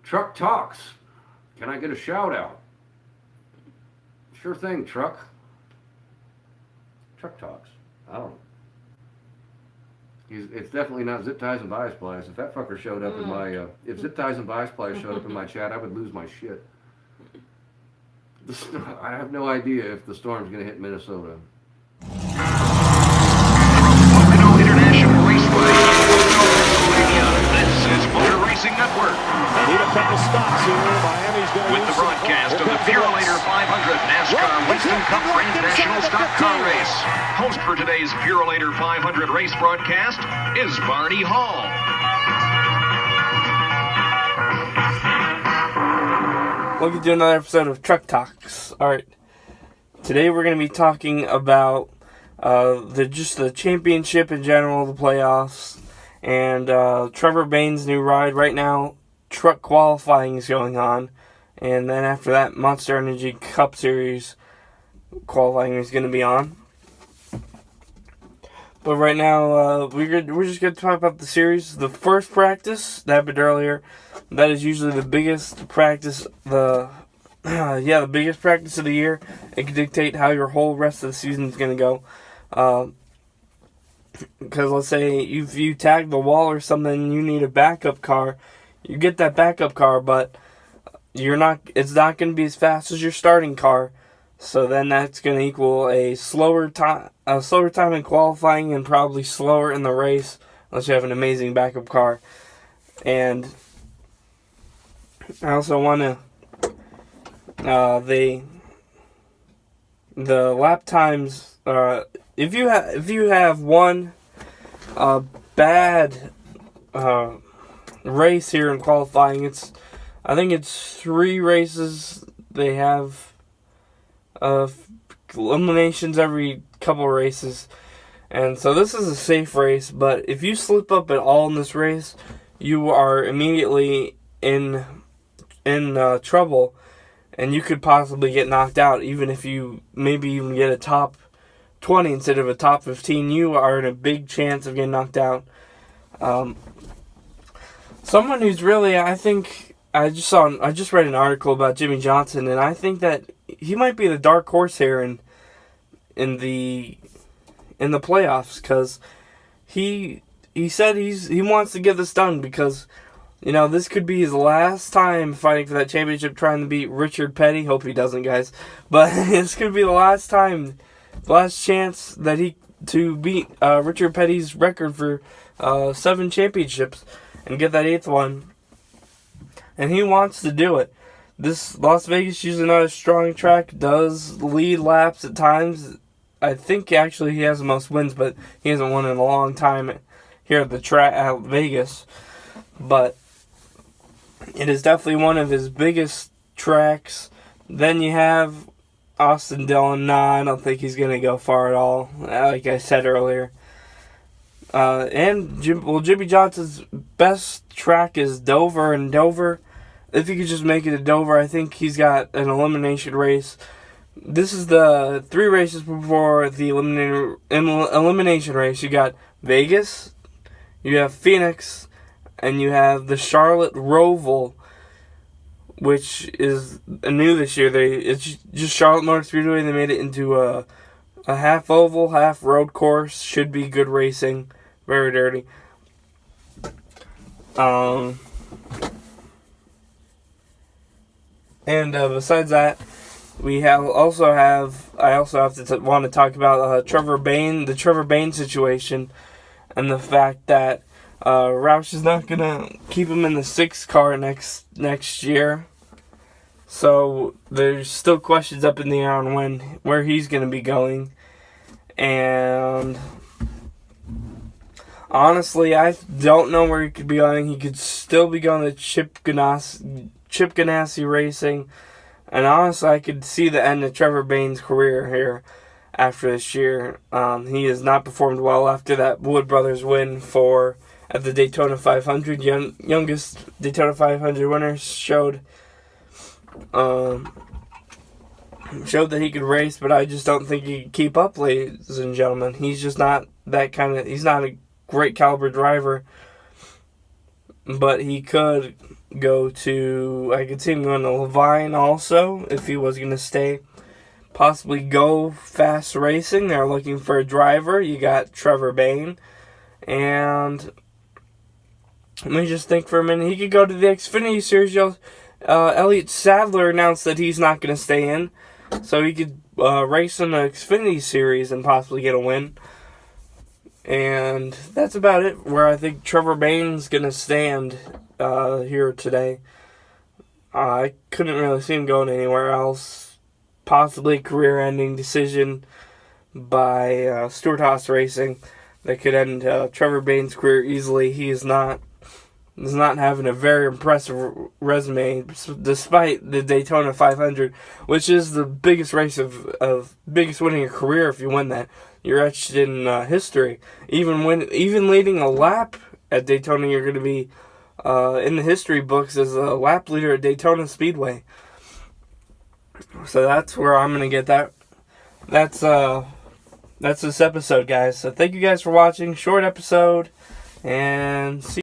Truck Talks. Can I get a shout out? Sure thing, Truck. Truck Talks. I don't. It's definitely not Zip Ties and Buy Supplies. If that fucker showed up in my, if Zip Ties and Buy Supplies showed up in my chat, I would lose my shit. I have no idea if the storm's gonna hit Minnesota. Pocono International Raceway, Pennsylvania. This is Motor Racing Network. They need a couple stops here. Miami's going to With the broadcast of the Purolator 500 NASCAR Winston Cup Grand National Stock Car Race. Host for today's Purolator 500 race broadcast is Barney Hall. Welcome to another episode of Truck Talks. Alright, today we're going to be talking about the championship in general, the playoffs, and Trevor Bayne's new ride. Right now, truck qualifying is going on, and then after that, Monster Energy Cup Series qualifying is going to be on. But right now, we're just going to talk about the series. The first practice that happened earlier, that is usually the biggest practice, the biggest practice of the year. It can dictate how your whole rest of the season is going to go. Because let's say if you tag the wall or something, you need a backup car. You get that backup car, but it's not going to be as fast as your starting car. So then that's going to equal a slower time in qualifying and probably slower in the race unless you have an amazing backup car. And I also want to the lap times. If you have one bad race here in qualifying, I think it's 3 races. They have eliminations every couple races, and so this is a safe race. But if you slip up at all in this race, you are immediately in trouble, and you could possibly get knocked out. Even if you maybe even get a top 20 instead of a top 15, you are in a big chance of getting knocked out. Someone who's really, I think, I just read an article about Jimmie Johnson, and I think that he might be the dark horse here in the playoffs, because he said he wants to get this done because, this could be his last time fighting for that championship, trying to beat Richard Petty. Hope he doesn't, guys. But this could be the last chance that to beat Richard Petty's record for 7 championships and get that 8th one. And he wants to do it. This Las Vegas, usually not a strong track, does lead laps at times. I think actually he has the most wins, but he hasn't won in a long time here at the track at Vegas. But it is definitely one of his biggest tracks. Then you have Austin Dillon. Nah, I don't think he's going to go far at all, like I said earlier. Jimmie Johnson's best track is Dover, and Dover, if he could just make it to Dover, I think he's got an elimination race. This is the 3 races before the elimination race. You got Vegas, you have Phoenix, and you have the Charlotte Roval, which is new this year. It's just Charlotte Motor Speedway. They made it into a half oval, half road course. Should be good racing. Very dirty. Besides that, I also have to want to talk about Trevor Bayne, the Trevor Bayne situation, and the fact that Roush is not gonna keep him in the 6th car next year. So there's still questions up in the air on where he's gonna be going, and honestly, I don't know where he could be going. He could still be going to Chip Ganassi Racing. And honestly, I could see the end of Trevor Bayne's career here after this year. He has not performed well after that Wood Brothers win at the Daytona 500. Youngest Daytona 500 winner showed that he could race, but I just don't think he could keep up, ladies and gentlemen. He's just not he's not a great caliber driver, but he could go to, I could see him going to Levine also, if he was going to stay. Possibly Go Fast Racing. They're looking for a driver. You got Trevor Bayne. And let me just think for a minute. He could go to the Xfinity Series. Elliott Sadler announced that he's not going to stay in. So he could race in the Xfinity Series and possibly get a win. And that's about it, where I think Trevor Bayne's going to stand here today. I couldn't really see him going anywhere else. Possibly career-ending decision by Stewart-Haas Racing that could end Trevor Bayne's career easily. He is not having a very impressive resume, despite the Daytona 500, which is the biggest race of biggest winning a career. If you win that, you're etched in history. Even leading a lap at Daytona, you're going to be in the history books as a lap leader at Daytona Speedway. So that's where I'm going to get that. That's this episode, guys. So thank you guys for watching. Short episode, and see